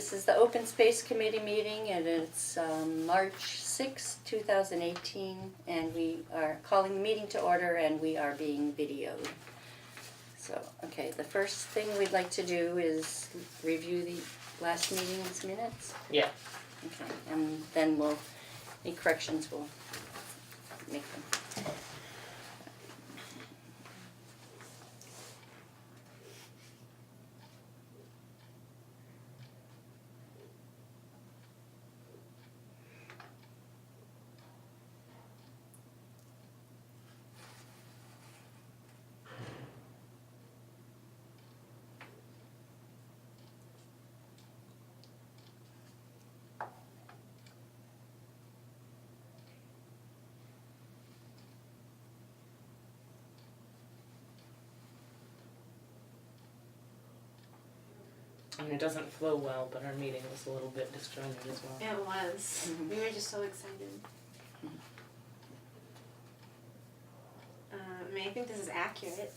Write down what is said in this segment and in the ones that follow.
This is the Open Space Committee meeting, and it's March 6, 2018, and we are calling the meeting to order, and we are being videoed. So, okay, the first thing we'd like to do is review the last meeting's minutes. Yeah. Okay, and then any corrections, we'll make them. I mean, it doesn't flow well, but our meeting was a little bit disjointed as well. It was. Mhm. We were just so excited. I mean, I think this is accurate.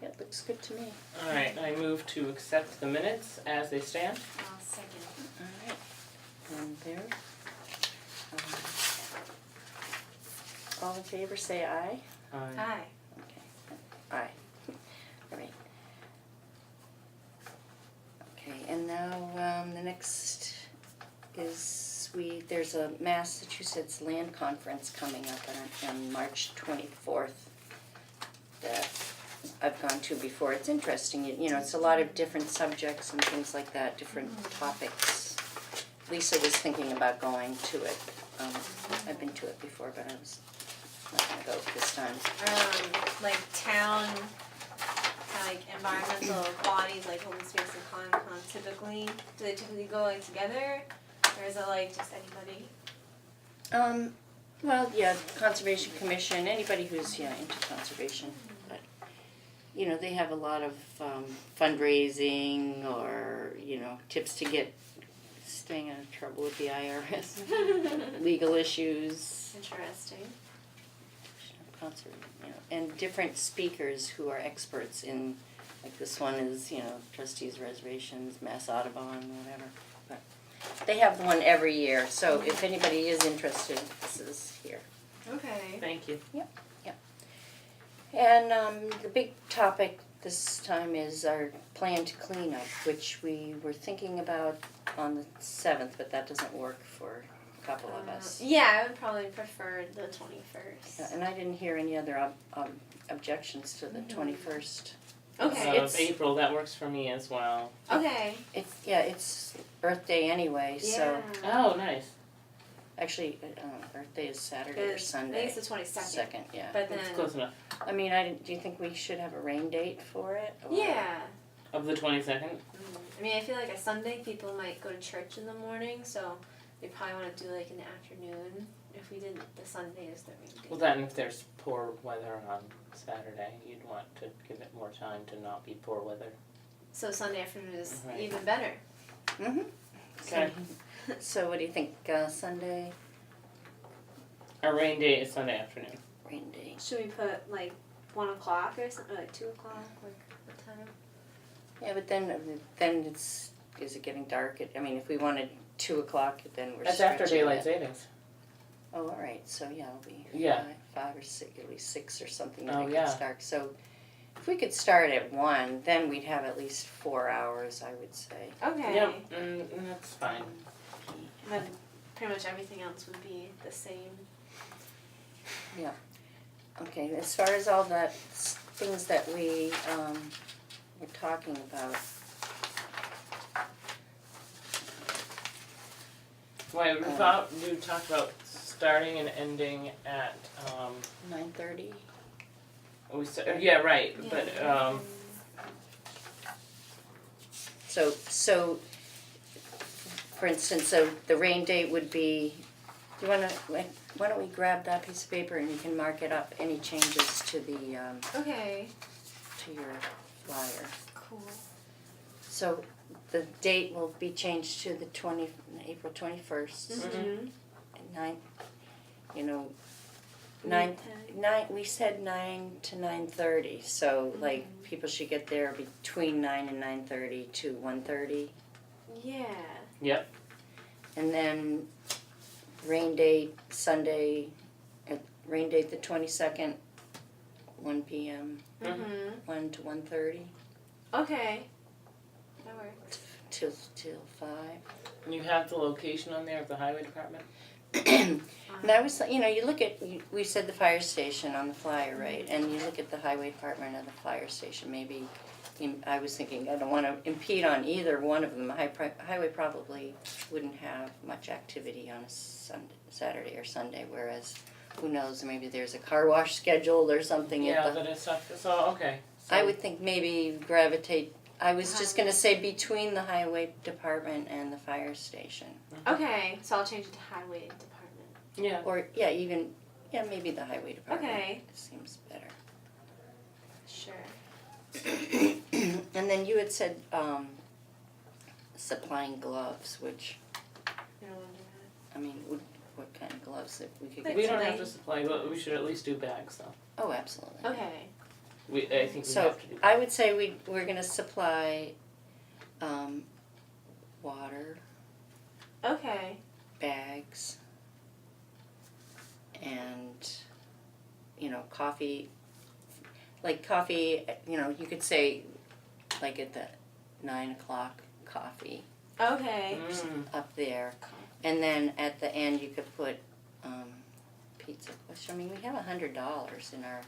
Yeah, it looks good to me. All right, I move to accept the minutes as they stand. I'll second. All right, and there. All in favor, say aye. Hi. Okay, aye. All right. Okay, and now the next is there's a Massachusetts Land Conference coming up on March 24th that I've gone to before. It's interesting, you know, it's a lot of different subjects and things like that, different topics. Lisa was thinking about going to it. I've been to it before, but I was not gonna go this time. Like town, like environmental bodies, like open space and Concom, do they typically go like together, or is it like just anybody? Well, yeah, Conservation Commission, anybody who's, into conservation, but, they have a lot of fundraising or, tips to staying out of trouble with the IRS, legal issues, Interesting. and different speakers who are experts in, like this one is, trustees reservations, Mass Audubon, whatever, but they have one every year, so if anybody is interested, this is here. Okay. Thank you. And the big topic this time is our planned cleanup, which we were thinking about on the 7th, but that doesn't work for a couple of us. Yeah, I would probably prefer the 21st. Yeah, and I didn't hear any other objections to the 21st. Okay. Of April, that works for me as well. Okay. It's Earth Day anyway, so Oh, nice. actually, Earth Day is Saturday or Sunday. I think it's the 22nd. Second, yeah. But then. That's close enough. I mean, do you think we should have a rain date for it? Or? Yeah. Of the 22nd? I mean, I feel like a Sunday people might go to church in the morning, so they probably want to do like in the afternoon. If we did the Sunday as the rain day. Well, then if there's poor weather on Saturday, you'd want to give it more time to not be poor weather. So Sunday afternoon is Right. even better. Mm-hmm. Okay. So what do you think, Sunday, Our rain day is Sunday afternoon. rain day? Should we put like 1 o'clock or something, or like 2 o'clock, like what time? Yeah, but then is it getting dark? I mean, if we wanted 2 o'clock, then we're That's after stretching daylight it. savings. Oh, all right, so yeah, it'll be Yeah. five or six, at least 6 or something to Oh, make yeah. it dark. So if we could start at 1, then we'd have at least 4 hours, I would say. Okay. Yep, that's fine. And then pretty much everything else would be the same. Okay, as far as all the things that we were talking about, Wait, we talked about starting and ending at 9:30. yeah, right, but So, for instance, so the rain date would be, why don't we grab that piece of paper and you can mark it up, any changes to Okay. to your flyer. Cool. So the date will be changed to April 21st. Mm-hmm. At 9, you know, 9, we said 9 to 9:30, so like people should get there between 9 and 9:30 to 1:30. Yeah. Yep. And then rain date Sunday, rain date the 22nd, 1 p.m., Mm-hmm. 1 to 1:30 Okay. That works. till 5. And you have the location on there of the highway department? And I was, you know, you look at, we said the fire station on the flyer, right? And you look at the highway department and the fire station, maybe, I was thinking, I don't want to impede on either one of them. Highway probably wouldn't have much activity on a Saturday or Sunday, whereas, who knows, maybe there's a car wash scheduled or something Yeah, at the, but it's not, so, okay. So, I would think maybe gravitate, I was just gonna say between the highway department and the fire station. Okay, so I'll change it to highway department. Yeah. Or, maybe the highway department. Okay. It seems better. Sure. And then you had said, supplying gloves, which, You don't want to do I mean, what kind of gloves if we could Like get? We don't today. have to supply, but we should at least do bags though. Oh, absolutely. that? Okay. I think we So, have to do I would say we're gonna supply, water, Okay. bags, and, you know, coffee, you know, you could say, like at the 9 o'clock coffee Okay. up there. And then at the end, you could put, pizza, which, I mean, we have $100 in our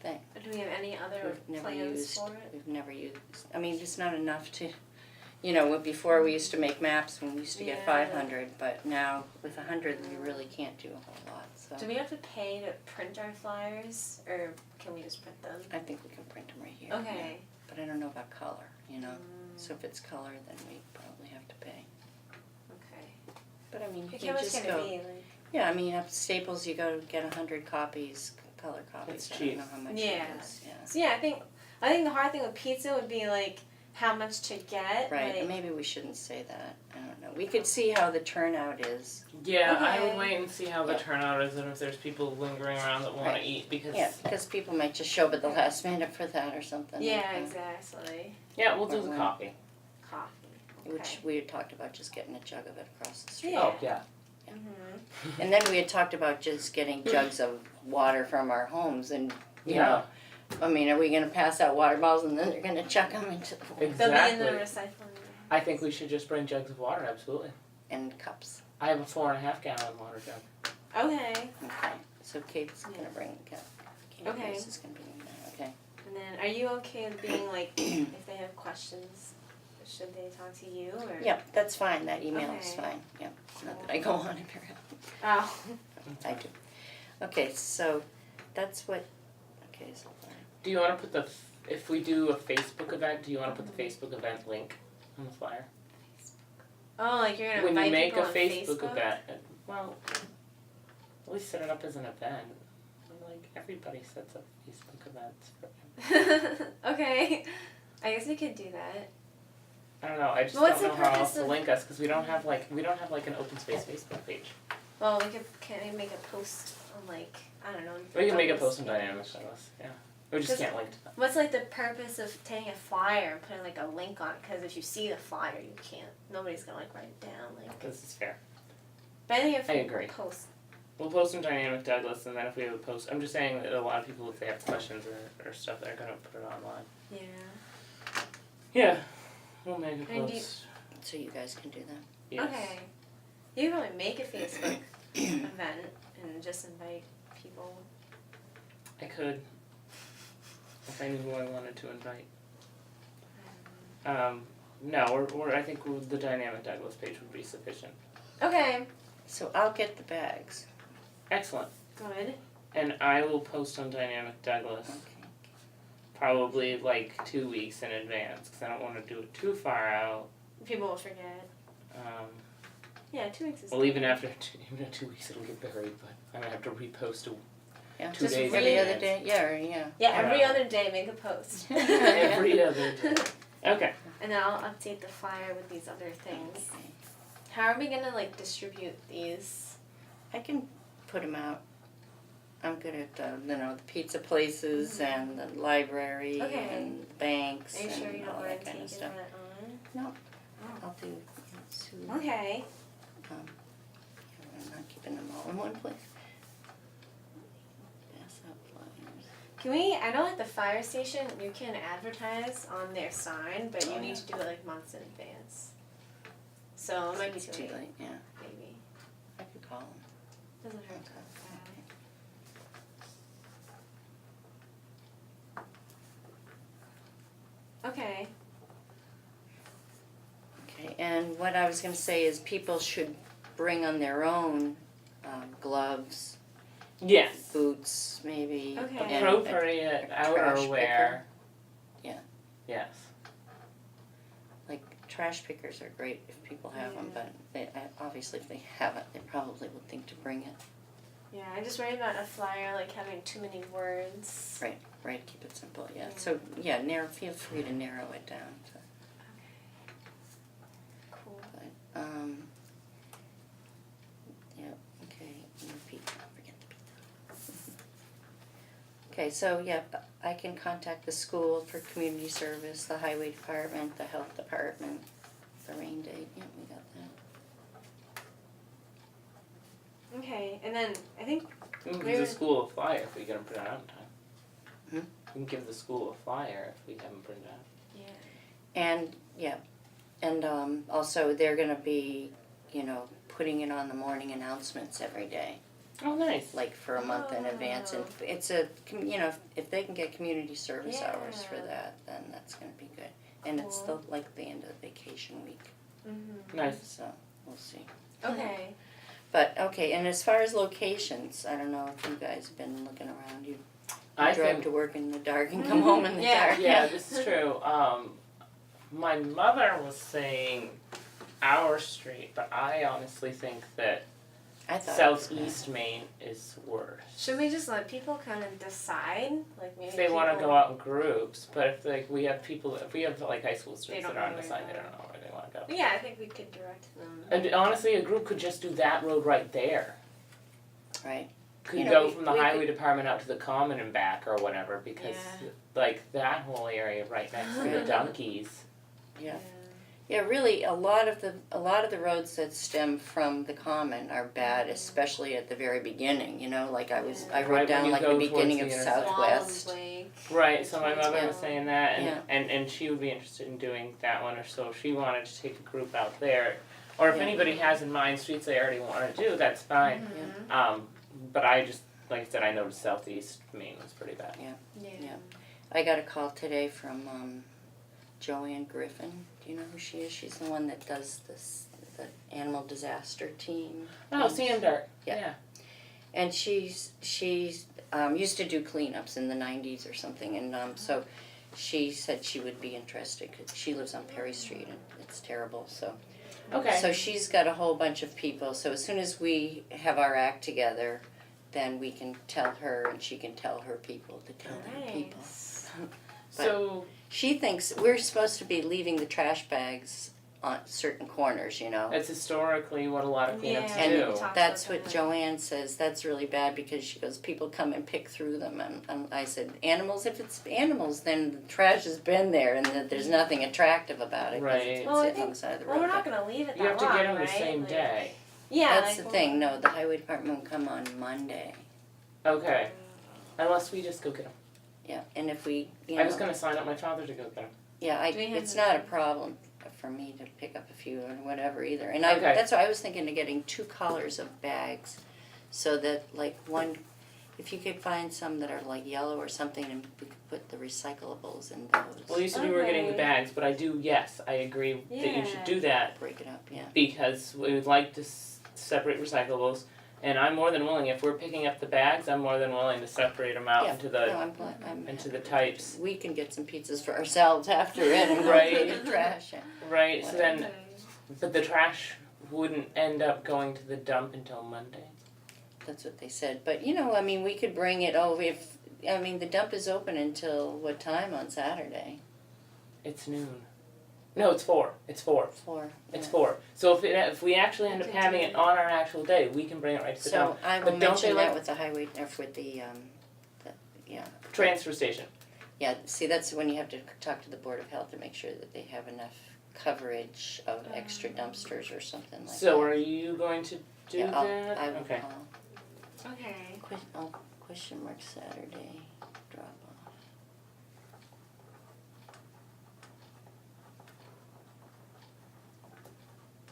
thing. Do we have any other We've never plans used, for it? we've never used, I mean, it's not enough to, you know, before we used to make maps when we used to get Yeah. 500, but now with 100, you really can't do a whole lot, so. Do we have to pay to print our flyers, or can we just print them? I think we can print them right here. Okay. yeah. But I don't know about color, you know, so if it's color, then we probably have to pay. Okay. But I mean, you Like, can how much just can go, it be? Like, yeah, I mean, at Staples, you go get 100 copies, color copies, It's I cheap. don't know how much Yeah. it is, yeah. so yeah, I think the hard thing with pizza would be like how much to get. Right, Like, and maybe we shouldn't say that, I don't know, we could see how the turnout is. Yeah, I would Okay. wait and see how the Yeah. turnout is and if there's people lingering around that want Right. to eat because Yeah, because people might just show up at the last minute for that or something. yeah, like that, exactly. Yeah, we'll do Or the one. coffee. Coffee. Which Okay. we had talked about just getting a jug of it across the street. Yeah. Oh yeah. Mm-hmm. And then we had talked about just getting jugs of water from our homes and, you Yeah. know, I mean, are we gonna pass out water bottles and then they're gonna chuck them into the They'll be in the Exactly. recycling. I think we should just bring jugs of water, absolutely. and cups. I have a 4.5 gallon water jug. Okay. Okay, so Kate's gonna bring a cup. Kate Okay. Grace is gonna bring that, okay. And then, are you okay with being like, if they have questions, should they talk to you or? Yeah, that's fine, that email is Okay. fine, yeah, it's not that I go on it very often. Oh. I do. Okay, so that's what, okay, so Do you want to put if we do a Facebook event, do you want to put the Facebook event link on the flyer? Oh, like you're gonna When you invite make people a on Facebook event, well, at least set it up as an event. Like everybody sets up Facebook events. Okay. I guess we could do that. I don't know. I just Well, what's don't the know how else purpose to of- link us because we don't have like an open space Facebook page. Well, can we make a post on like, I don't know. We can make a Douglas post on page? Dynamics, I guess. Yeah. We just 'Cause- can't link to them. What's like the purpose of taking a flyer and putting like a link on it? Because if you see the flyer, you can't. Nobody's gonna like write it down. Like, This is fair. but I think if I we agree. post. We'll post on Dynamic Douglas, and then if we have a post, I'm just saying that a lot of people, if they have questions or stuff, they're gonna put it online. Yeah. Yeah, we'll make a And do you- post. So you guys can do that. Yes. Okay. You can probably make a Facebook event and just invite people. I could, if I knew who I wanted to invite. No, I think the Dynamic Douglas page would be sufficient. Okay. So I'll get the bags. Excellent. Good. And I will post on Dynamic Douglas Okay. probably like 2 weeks in advance because I don't want to do it too far out. People will forget. Yeah, 2 weeks is. Well, even after 2 weeks it'll get buried, but I'm going to have to repost Yeah, 2 Just days in every other advance. day, yeah, or, yeah. Yeah, every Yeah. other day make a post. Every other day. Okay. and then I'll update the flyer with these other things. Okay. How are we gonna like distribute these? I can put them out. I'm good at the pizza places and the library Okay. and the banks Are you sure and you don't all mind that kind taking of stuff. that on? No, Oh. I'll do Sue. Okay. I'm not keeping them all in one place. Pass out flyers. Can we? I know at the fire station you can advertise on their sign, but you Oh, need yeah. to do it like months in advance. So it might be It's too late. Yeah, Maybe I could call them. doesn't hurt. Okay. Okay, and what I was going to say is people should bring on their own gloves, Yes. boots, maybe. Okay. and Appropriate a trash outerwear. Yeah. Yes. Like trash pickers are great if people have them, Yeah. but obviously if they haven't, they probably would think to bring it. Yeah, I just worry about a flyer like having too many words. Right, right. Keep it simple. Yeah. Yeah. So feel free to narrow it down. So, Cool. but yeah. Okay. And the pizza. Forget the pizza. Okay. So yeah, I can contact the school for community service, the highway department, the health department, the rain date. Yeah, we got that. Okay, and then I think We can give Maybe- the school a flyer if we get them printed out in time. Hmm? We can give the school a flyer if we have them printed out. And also they're gonna be, putting it on the morning announcements every day, Oh, nice. like for a month in advance. And Oh. it's if they can get community service hours for Yeah. that, then that's gonna be good. And it's Cool. the end of the vacation week, Nice. so we'll see. okay. But okay, and as far as locations, I don't know if you guys have been looking around. You I drive think to work in the dark and come home in the Yeah. dark. Yeah, this is true. My mother was saying our street, but I honestly think that I thought it was Southeast Main is worse. Should we just let people kind of decide? Like maybe If they want to people- go out in groups, but if if we have high school students don't that are know where undecided, they to don't know where they want to go. Yeah, I think we could direct them. And honestly, a group could just do that road right there. right. Could You know, go we- from the we highway department out to the common and back or whatever, because Yeah. like that whole area right next to the donkeys. Yeah. Yeah, really, a lot of the roads that stem from the common are bad, especially at the very beginning. Like I Yeah. wrote Right, down when you like the go beginning of towards the Southwest. Swallows Lake. Right, so my mother Yeah. was saying that, and, Yeah. and she would be interested in doing that one, or so if she wanted to take a group out there. Or if Yeah. anybody has in mind streets they already want to do, that's fine. Mhm. But I just, like I said, I noticed Southeast Maine was pretty bad. Yeah. I got a call today from Joanne Griffin. Do you know who she is? She's the one that does the animal disaster team. Oh, CM Dart. Yeah. And she's used to do cleanups in the 90s or something, and so she said she would be interested because she lives on Perry Street and it's terrible. So Okay. so she's got a whole bunch of people. So as soon as we have our act together, then we can tell her and she can tell her people to tell their people. Nice. So She thinks we're supposed to be leaving the trash bags on certain corners, that's historically what a lot of cleanups Yeah. And do. Talk that's about what that. Joanne says. That's really bad because she goes, people come and pick through them. And I said, animals, if it's animals, then the trash has been there and that there's nothing attractive about it. 'cause Right. It's Well, I sitting think- on the side of the Well, road. we're not gonna leave it that You have to long, get them right? the same Like- day. Yeah. That's the like, thing. No, the highway department will come on Monday. Okay. Unless we just go get them. Yeah, and if we, I was gonna sign up my father to go get them. yeah, Do we have it's the- not a problem for me to pick up a few or whatever either. And Okay. that's why I was thinking of getting 2 colors of bags, so that like one, if you could find some that are like yellow or something, and we could put the recyclables in those. Well, you said we were getting the Okay. bags, but yes, I agree that you should Yeah. do that Break it up, yeah. because we would like to separate recyclables. And I'm more than willing, if we're picking up the bags, I'm more than willing to separate them out Yeah. into No, the I'm glad. I'm into the happy. types. We can get some pizzas for ourselves after it and go Right. through the trash. Right. So then, Okay. but the trash wouldn't end up going to the dump until Monday. That's what they said. But I mean, we could bring it over the dump is open until what time on Saturday? It's noon. No, it's 4. It's 4. 4. It's yeah. 4. So if we actually end up Okay, having do it on our actual day, we can bring it right to the So I will But don't they mention that like- with the highway, or with the, yeah. transfer station. Yeah, see, that's when you have to talk to the Board of Health to make sure that they have enough coverage of extra dumpsters or something like that. So are you going to do Yeah, that? I will Okay. call. Okay. Question mark Saturday, drop off.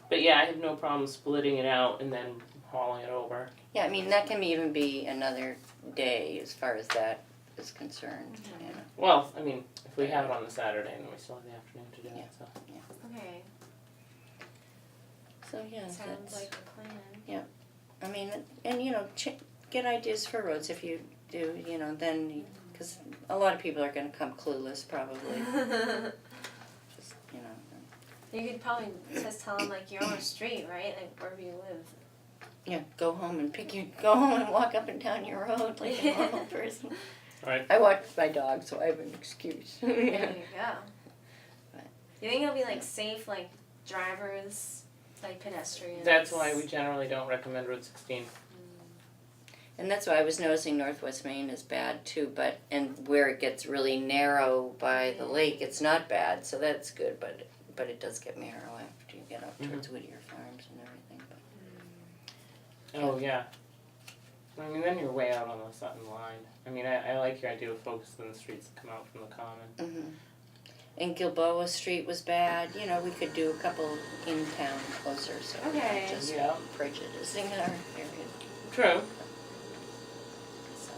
But yeah, I have no problem splitting it out and then hauling it over. Yeah, I mean, that can even be another day as far as that is concerned, you know. Well, I mean, if we have it on the Saturday, then we still have the afternoon to do Yeah. it. So. Okay. So, yeah, Sounds that's, like a plan. I mean, and you know, get ideas for roads if you do, you know, then, because a lot of people are gonna come clueless probably, just, you know. You could probably just tell them like your own street, right? Like wherever you live. Yeah, go home and walk up and down your road like a normal person. Right. I walk my dog, so I have an excuse. There you go. But- You think it'll be like safe, like drivers, like pedestrians? That's why we generally don't recommend Route 16. And that's why I was noticing Northwest Maine is bad too, and where it gets really narrow by the lake, it's not bad, so that's good, but it does get narrow after you get up towards Whittier Farms and everything, but. Oh, yeah. I mean, then you're way out on the Sutton line. I mean, I like your idea of focusing on the streets that come out from the common. Mhm. And Gilboa Street was bad, you know, we could do a couple in town closer, so we're not Okay. just Yeah. prejudicing our area, True. so.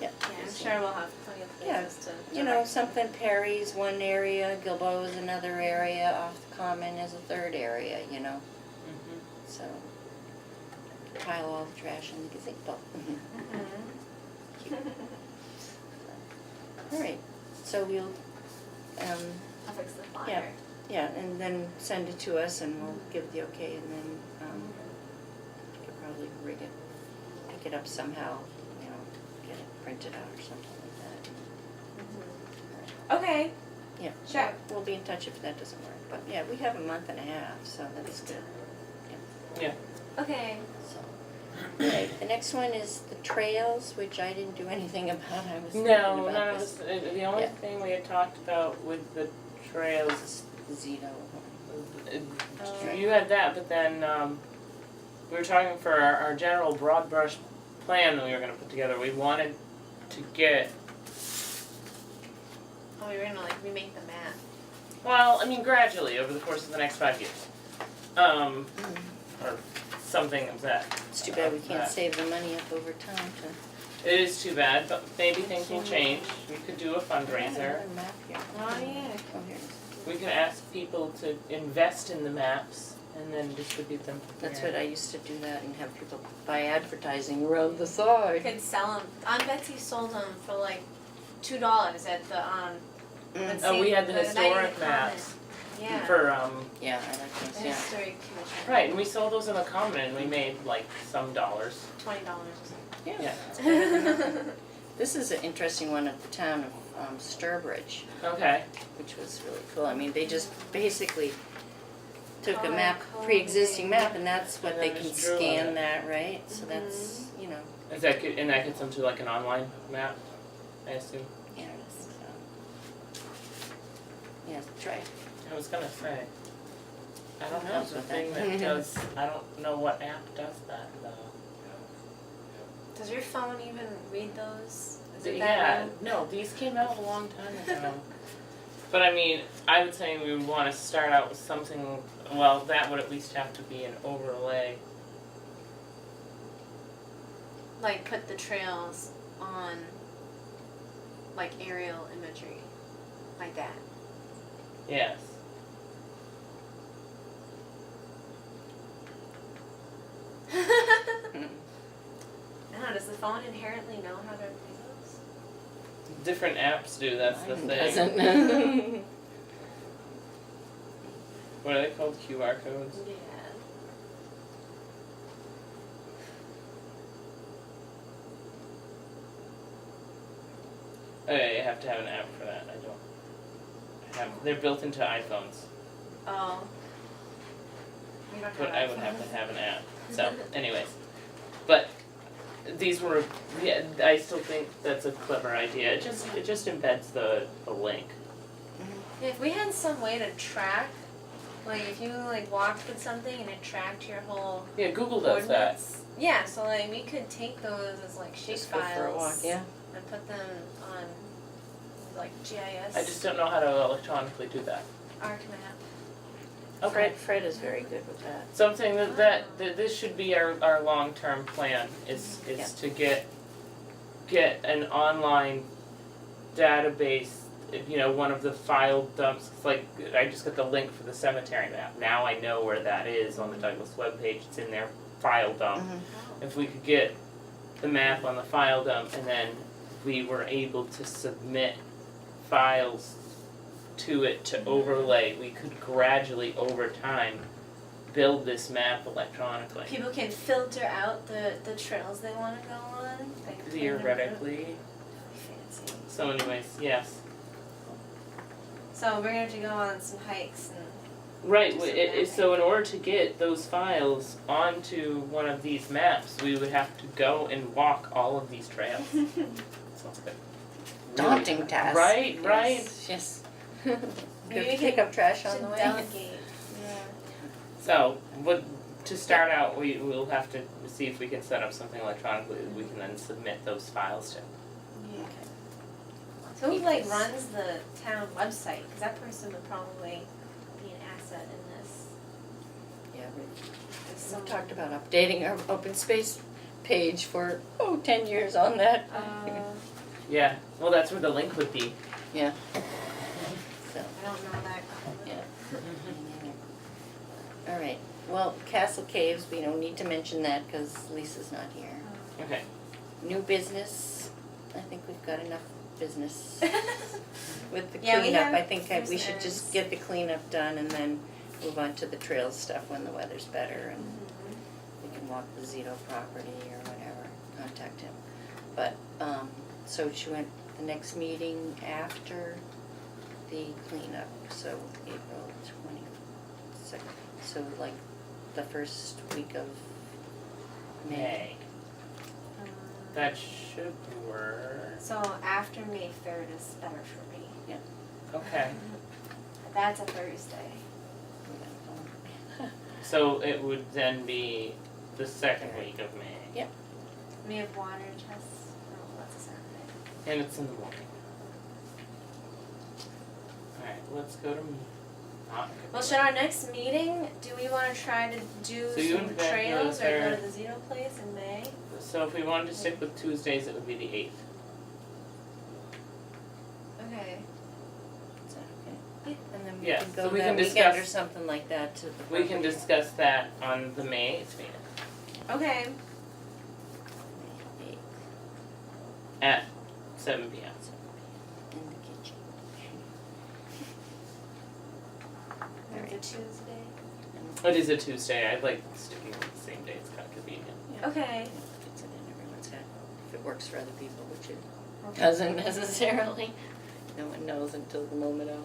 Yeah. Yeah, I'm sure we'll have plenty of Yeah, places to. You know, direct. something, Perry's one area, Gilboa's another area, off the common is a third area, you know, Mm-hmm. so. Pile all the trash in the gazebo. Mhm. All right, so we'll, I'll fix the flyer. yeah, and then send it to us and we'll give the okay and then, you could probably rig it, pick it up somehow, you know, get it printed out or something like that. Okay. Yeah. Sure. We'll be in touch if that doesn't work, but yeah, we have a month and a half, so that's good, Okay. so. Right, the next one is the trails, which I didn't do anything about, I was thinking No, about none of this. us. The only Yeah. thing we had talked about with the trails, Zito. you had that, but then we were talking for our general broad brush plan that we were going to put together. We wanted to get, Oh, we were gonna like remake the map. well, I mean, gradually over the course of the next 5 years, or something of that. It's too bad we of can't that. save the money up over time to. It is too bad, but maybe things will change. We could do a I have fundraiser. another map here. Oh yeah. Oh, here it is. We can ask people to invest in the maps and then distribute them. That's what I used to do that and have people buy advertising around the side. Could sell them. Aunt Betsy sold them for like $2 at the let's Oh, see, we had the night of historic the Common. maps Yeah. for Yeah, I like The those, yeah. Historic Commission. right, and we sold those in the common and we made like some dollars. $20 or Yeah. something. This is an interesting one at the town of Sturbridge, Okay. which was really cool. I mean, they just basically took a Oh, map, cool. pre-existing map, and that's what And they then can just drew on scan it. that, right? So that's, you know, Is that and that gets them to like an online map, I assume. yeah, so. Yeah, try it. I was gonna say. I don't Who have knows the what thing that- that does. I don't know what app does that though. Does your phone even read those? Is it that Yeah, old? no, these came out a long time ago. But I mean, I would say we would want to start out with something. Well, that would at least have to be an overlay. Like put the trails on like aerial imagery. Like that. Yes. I don't know, does the phone inherently know how to read those? Different apps do. That's the Mine thing. doesn't. What are they called? QR codes. Yeah. Oh yeah, you have to have an app for that. I don't they're built into iPhones, Oh. We don't but have I would iPhones. have to have an app. So, anyways, but these were, yeah, I still think that's a clever idea. It just embeds the link. Yeah, if we had some way to track, like if you like walked with something and it tracked your whole Yeah, Google does that. coordinates. Yeah, so like we could take those as like shape Just go files for a walk, yeah. and put them on like GIS. I just don't know how to electronically do that. ArcMap. Fred is very good with that. So I'm saying that this should be our long-term plan is Yeah. to get an online database, one of the file dumps. It's like I just got the link for the cemetery map. Now I know where that is on the Douglas webpage. It's in their file dump. Mhm. If we could get the map on the file dump and then we were able to submit files to it to overlay, we could gradually over time build this map electronically. People can filter out the trails they want to go on. Like Theoretically. fancy. So anyways, yes. So we're gonna have to go on some hikes and. Right, Just so in order to get those files onto one of these maps, we would have to go and walk all of these trails. Sounds good. Daunting task. Right, right. Yes. Maybe Good we pick can- up trash on Should the way. delegate. Yeah. So, to start out, we'll have to see if we can set up something electronically that we can then submit those files to. Yeah. So who like runs the town website? Because that person would probably be an asset in this. Yeah, If we someone- talked about updating our open space page for, 10 years on that. Yeah, well, that's where the link would be. Yeah. So, I don't know that. yeah. All right, well, Castle Caves, we don't need to mention that because Lisa's not here. Okay. New business, I think we've got enough business with the Yeah, we cleanup. have I think we loose should ends. just get the cleanup done and then move on to the trails stuff when the weather's better and we can walk the Zito property or whatever, contact him. But, so she went the next meeting after the cleanup, so April 22nd. So like the first week of May. That should work. So after May 3rd is better for me. Okay. That's a Thursday. So it would then be the second week of May. We have water tests. Oh, that's a Saturday. And it's in the morning. Alright, let's go to Well, should our next meeting, do we want to try to do So you some and Beck trails go or there. go to the Zito place in May? So if we wanted to stick with Tuesdays, it would be the 8th. Okay. Is that okay? And then we Yeah, can so go we that can weekend discuss- or something like that to the We can property. discuss that on the May 8th meeting Okay. May 8th, at 7 p.m. in the kitchen. That's a Tuesday. It is a Tuesday. I like sticking with the same day. It's kind of convenient. Okay. Gets it in everyone's head, if it works for other people, which it doesn't necessarily. No one knows until the moment of.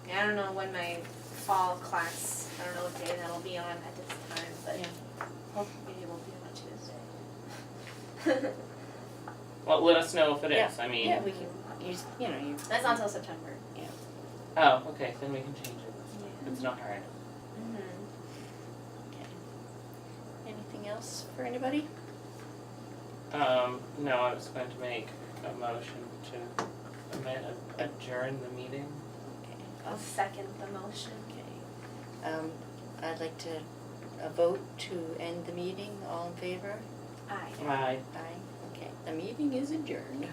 Yeah, I don't know when my fall class, I don't know what day that'll be on at this time, but Yeah. hopefully it won't be on a Tuesday. Well, let us know if it is. Yeah. I mean, Yeah, we can use, you. That's not till September. oh, okay, then we can change it. It's not hard. Okay. Anything else for anybody? No, I was going to make a motion to adjourn the meeting. Okay. I'll second the motion. Okay. I'd like to, a vote to end the meeting, all in favor? Aye. Aye. Aye. Okay, the meeting is adjourned.